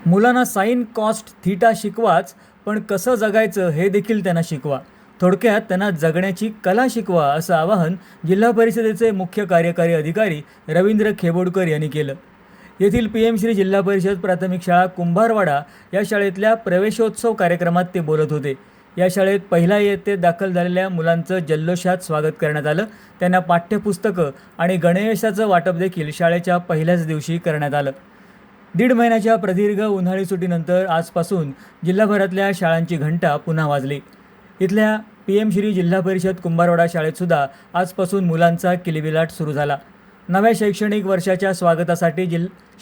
मुलांना sign cos theta शिकवाच, पण कसं जगायचं हे देखील त्यांना शिकवा. थोडक्यात त्यांना जगण्याची कला शिकवा, असं आवाहन जिल्हा परिषदेचे मुख्य कार्यकारी अधिकारी रवींद्र खेबोडकर यांनी केलं. येथील PM श्री जिल्हा परिषद प्राथमिक शाळा कुंभारवाडा या शाळेतल्या प्रवेशोत्सव कार्यक्रमात ते बोलत होते. या शाळेत पहिल्या इयत्तेत दाखल झालेल्या मुलांचं जल्लोषात स्वागत करण्यात आलं. त्यांना पाठ्यपुस्तकं आणि गणवेशाचं वाटप देखील शाळेच्या पहिल्याच दिवशी करण्यात आलं. 1.5 महिन्याच्या प्रदीर्घ उन्हाळी सुट्टीनंतर आजपासून जिल्हाभरातल्या शाळांची घंटा पुन्हा वाजली. इथल्या PM श्री जिल्हा परिषद कुंभारवाडा शाळेतसुद्धा आजपासून मुलांचा किलबिलाट सुरू झाला. नव्या शैक्षणिक वर्षाच्या स्वागतासाठी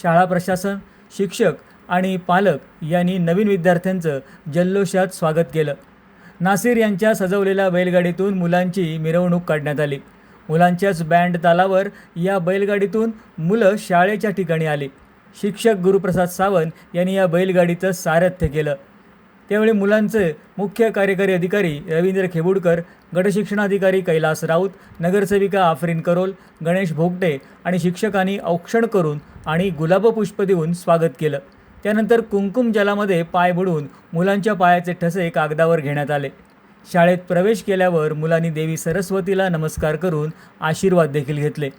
शाळा प्रशासन, शिक्षक आणि पालक यांनी नवीन विद्यार्थ्यांचं जल्लोषात स्वागत केलं. नासिर यांच्या सजवलेल्या बैलगाडीतून मुलांची मिरवणूक काढण्यात आली. मुलांच्याच बँड तालावर या बैलगाडीतून मुलं शाळेच्या ठिकाणी आली. शिक्षक गुरुप्रसाद सावंत यांनी या बैलगाडीचं सारथ्य केलं. त्यावेळी मुलांचे मुख्य कार्यकारी अधिकारी रवींद्र खेबोडकर, गटशिक्षणाधिकारी कैलास राऊत, नगरसेविका आफरीन करोल, गणेश भोगटे आणि शिक्षकांनी औक्षण करून आणि गुलाबपुष्प देऊन स्वागत केलं. त्यानंतर कुंकुम जलामध्ये पाय बुडवून मुलांच्या पायाचे ठसे कागदावर घेण्यात आले. शाळेत प्रवेश केल्यावर मुलांनी देवी सरस्वतीला नमस्कार करून आशीर्वाद देखील घेतले.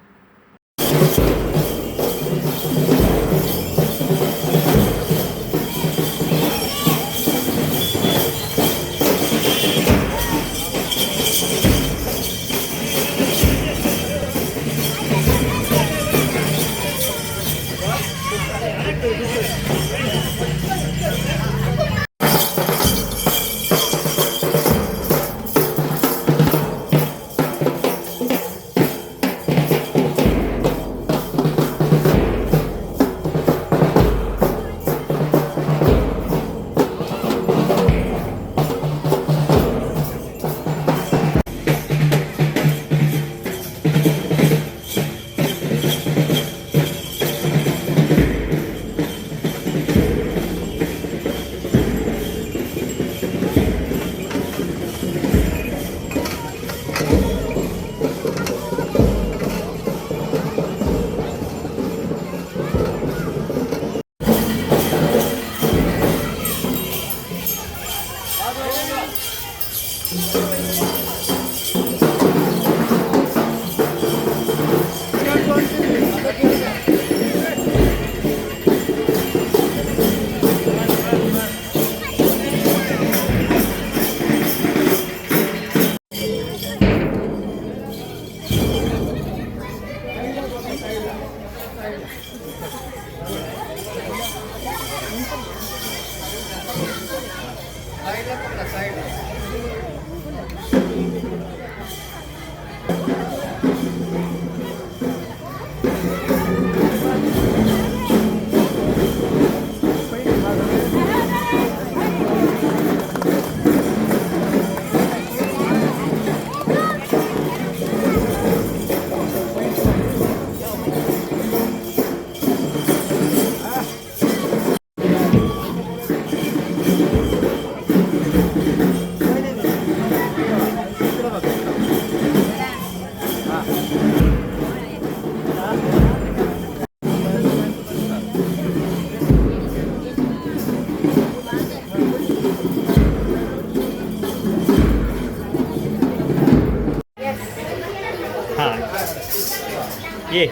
ये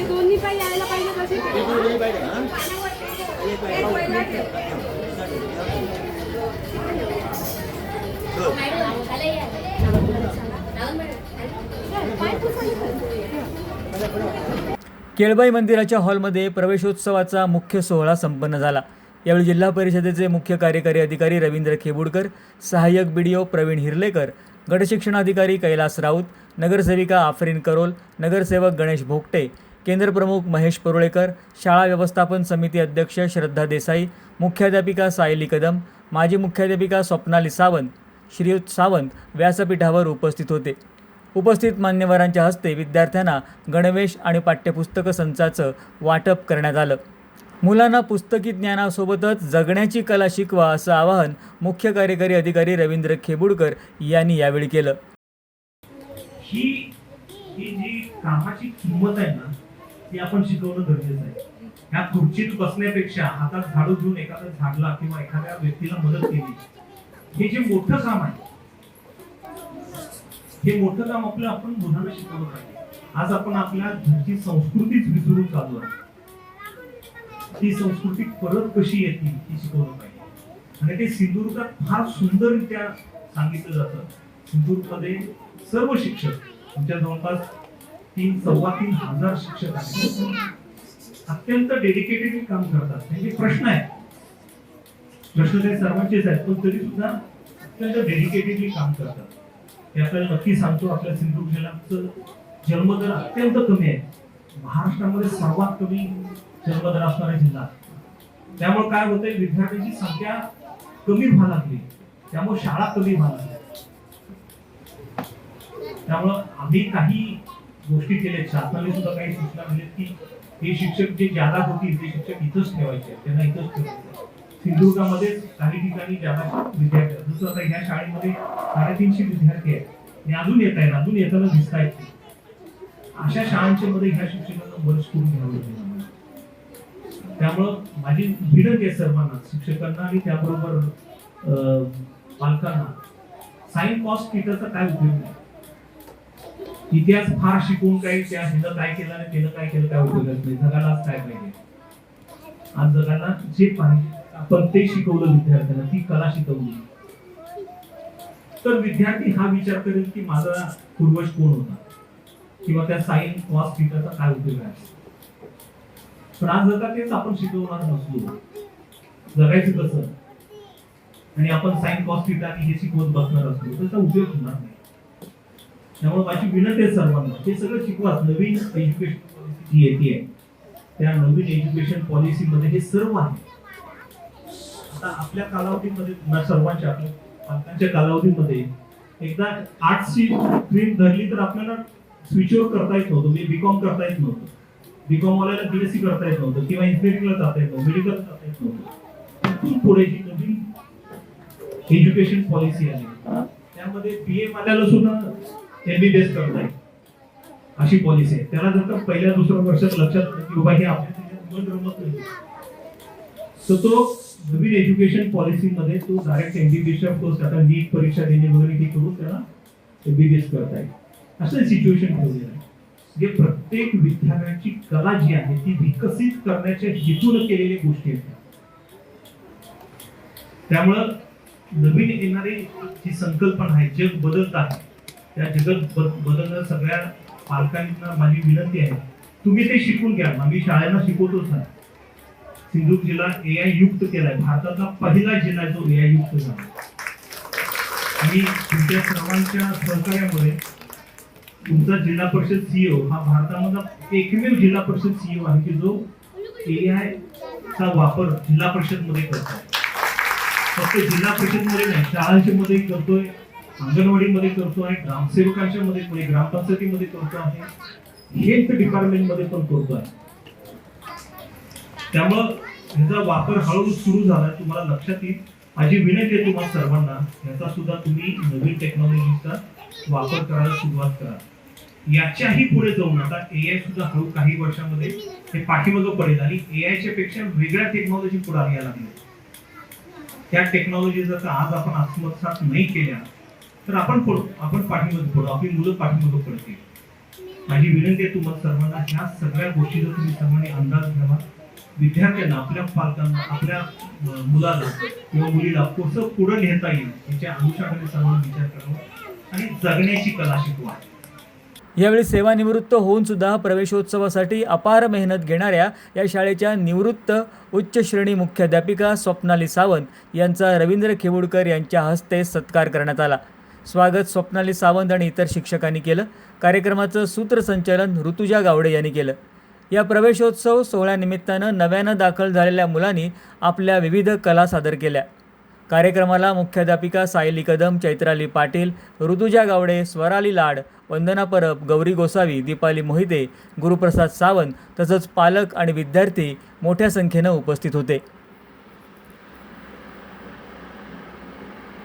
दोन्ही पाय यायला पाहिजे कसे केळबाई मंदिराच्या हॉलमध्ये प्रवेशोत्सवाचा मुख्य सोहळा संपन्न झाला. यावेळी जिल्हा परिषदेचे मुख्य कार्यकारी अधिकारी रवींद्र खेबोडकर, सहाय्यक BDO प्रवीण हिरलेकर, गटशिक्षणाधिकारी कैलास राऊत, नगरसेविका आफरीन करोल, नगरसेवक गणेश भोगटे, केंद्रप्रमुख महेश परुळेकर, शाळा व्यवस्थापन समिती अध्यक्ष श्रद्धा देसाई, मुख्याध्यापिका सायली कदम, माजी मुख्याध्यापिका स्वप्नाली सावंत, श्रीयुत सावंत व्यासपीठावर उपस्थित होते. उपस्थित मान्यवरांच्या हस्ते विद्यार्थ्यांना गणवेश आणि पाठ्यपुस्तक संचाचं वाटप करण्यात आलं. मुलांना पुस्तकी ज्ञानासोबतच जगण्याची कला शिकवा, असं आवाहन मुख्य कार्यकारी अधिकारी रवींद्र खेबोडकर यांनी यावेळी केलं. ही ही जी कामाची किंमत आहे ना ती आपण शिकवणं गरजेचं आहे. ह्या खुर्चीत बसण्यापेक्षा हातात झाडू घेऊन एखादा झाडला किंवा एखाद्या व्यक्तीला मदत केली, हे जे मोठं काम आहे, हे मोठं काम आपण मुलांना शिकवलं पाहिजे. आज आपण आपल्या घरची संस्कृतीच विसरून चालू आहे. ती संस्कृती परत कशी येतील ही शिकवलं पाहिजे. आणि ते सिंधुदुर्गात फार सुंदररित्या सांगितलं जातं. सिंधुदुर्गमध्ये सर्व शिक्षक आमच्या जवळपास 3,000-3,500 शिक्षक आहेत. अत्यंत डेडिकेटेडली काम करतात. त्यांचे प्रश्न ते सर्वांचेच आहेत, पण तरी सुद्धा अत्यंत डेडिकेटेडली काम करतात. ते आपल्याला नक्की सांगतो, आपल्या सिंधुदुर्ग जिल्ह्याचं जन्मदर अत्यंत कमी आहे. महाराष्ट्रामध्ये सर्वात कमी जन्मदर असणारा जिल्हा. त्यामुळे काय होतंय, विद्यार्थ्यांची संख्या कमी व्हायला लागली, त्यामुळे शाळा कमी व्हायला लागल्या. त्यामुळं आम्ही काही गोष्टी केल्या, शासनाने सुद्धा काही सूचना दिल्या की हे शिक्षक जे ज्यादा होतील ते शिक्षक इथंच ठेवायचे, त्यांना इथंच ठेवायचे. सिंधुदुर्गामध्ये काही ठिकाणी ज्यादा विद्यार्थी, जसं आता ह्या शाळेमध्ये 350 विद्यार्थी आहेत आणि अजून येताना दिसत आहेत. अशा शाळांच्या मध्ये ह्या शिक्षकांना वर्ष करून घ्यावं लागेल. त्यामुळं माझी विनंती आहे सर्वांना, शिक्षकांना आणि त्याबरोबर पालकांना, साइन कॉस्ट थिटाचा काय उपयोग नाही. इतिहास फार शिकून काही त्या हिनं काय केलं आणि त्यानं काय केलं काय उपयोग नाही. जगाला आज काय पाहिजे, आज जगाला जे पाहिजे आपण ते शिकवलं विद्यार्थ्यांना, ती कला शिकवली, तर विद्यार्थी हा विचार करेल की माझा पूर्वज कोण होता किंवा त्या साइन कॉस थिटाचा काय उपयोग आहे. पण आज जर का तेच आपण शिकवणार नसलो, जगायचं कसं, आणि आपण साइन कॉस थिटा हे शिकवत बसणार असलो, त्याचा उपयोग होणार नाही. त्यामुळे माझी विनंती आहे सर्वांना, हे सगळं शिकवा. नवीन एज्युकेशन पॉलिसी जी येते, त्या नवीन एज्युकेशन पॉलिसी मध्ये हे सर्व आहे. आता आपल्या कालावधीमध्ये, सर्वांच्या आपल्या पालकांच्या कालावधीमध्ये, एकदा आर्ट्सची स्ट्रीम धरली तर आपल्याला स्विच ओव्हर करता येत नव्हतं. म्हणजे बीकॉम करता येत नव्हतं, बीकॉम वाल्याला बीएससी करता येत नव्हतं, किंवा इंजिनिअरिंगला जाता येत नव्हतं, मेडिकल जाता येत नव्हतं. तिथून पुढे जी नवीन एज्युकेशन पॉलिसी आली, त्यामध्ये बीए वाल्याला सुद्धा एमबीबीएस करता येईल अशी पॉलिसी आहे. त्याला जर का पहिल्या दुसऱ्या वर्षात लक्षात आलं की बाबा हे आपल्या रमत नाही, तर तो नवीन एज्युकेशन पॉलिसी मध्ये तो डायरेक्ट एमबीबीएसच्या कोर्स, आता नीट परीक्षा देणे वगैरे हे करून त्याला एमबीबीएस करता येईल. असं सिच्युएशन ठेवलेलं आहे. जे प्रत्येक विद्यार्थ्याची कला जी आहे ती विकसित करण्याच्या हेतून केलेल्या गोष्टी आहेत. त्यामुळं नवीन येणारी जी संकल्पना आहे, जग बदलत आहे, त्या जगत बदलणं सगळ्या पालकांना माझी विनंती आहे, तुम्ही ते शिकून घ्या. आम्ही शाळांना शिकवतोच आहे. सिंधुदुर्ग जिल्हा एआय युक्त केलाय, भारतातला पहिला जिल्हा जो एआय युक्त झाला. आणि तुमच्या सर्वांच्या सहकार्यामुळे तुमचा जिल्हा परिषद सीईओ हा भारतामधला एकमेव जिल्हा परिषद सीईओ आहे की जो एआय चा वापर जिल्हा परिषद मध्ये करतोय. फक्त जिल्हा परिषद मध्ये नाही, शाळांच्या मध्ये करतोय, अंगणवाडीमध्ये करतोय, ग्रामसेवकांच्या मध्ये, ग्रामपंचायतीमध्ये करतो आहे, हेल्थ डिपार्टमेंट मध्ये पण करतोय. त्यामुळं ह्याचा वापर हळूहळू सुरू झाला, तुम्हाला लक्षात येईल. माझी विनंती आहे तुम्हाला सर्वांना, याचा सुद्धा तुम्ही नवीन टेक्नॉलॉजीचा वापर करायला सुरुवात करा. याच्याही पुढे जाऊन आता एआय सुद्धा हळू काही वर्षामध्ये हे पाठीमागं पडेल आणि एआयच्या पेक्षा वेगळ्या टेक्नॉलॉजी पुढे यायला लागल्या. त्या टेक्नॉलॉजी जर का आज आपण आत्मसात नाही केल्या तर आपण पाठीमागे पडू, आपली मुलं पाठीमागे पडतील. माझी विनंती आहे तुम्हाला सर्वांना, ह्या सगळ्या गोष्टीचा तुम्ही सर्वांनी अंदाज घ्यावा. विद्यार्थ्यांना, आपल्या पालकांना, आपल्या मुलाला किंवा मुलीला कसं पुढे नेता येईल याच्या अनुषंगाने सर्वांनी विचार करावा आणि जगण्याची कला शिकवा. यावेळी सेवानिवृत्त होऊन सुद्धा प्रवेशोत्सवासाठी अपार मेहनत घेणाऱ्या या शाळेच्या निवृत्त उच्च श्रेणी मुख्याध्यापिका स्वप्नाली सावंत यांचा रवींद्र खेवुडकर यांच्या हस्ते सत्कार करण्यात आला. स्वागत स्वप्नाली सावंत आणि इतर शिक्षकांनी केलं. कार्यक्रमाचं सूत्रसंचालन ऋतुजा गावडे यांनी केलं. या प्रवेशोत्सव सोहळ्यानिमित्तानं नव्यानं दाखल झालेल्या मुलांनी आपल्या विविध कला सादर केल्या. कार्यक्रमाला मुख्याध्यापिका सायली कदम, चैत्राली पाटील, ऋतुजा गावडे, स्वराली लाड, वंदना परब, गौरी गोसावी, दीपाली मोहिते, गुरुप्रसाद सावंत तसंच पालक आणि विद्यार्थी मोठ्या संख्येनं उपस्थित होते.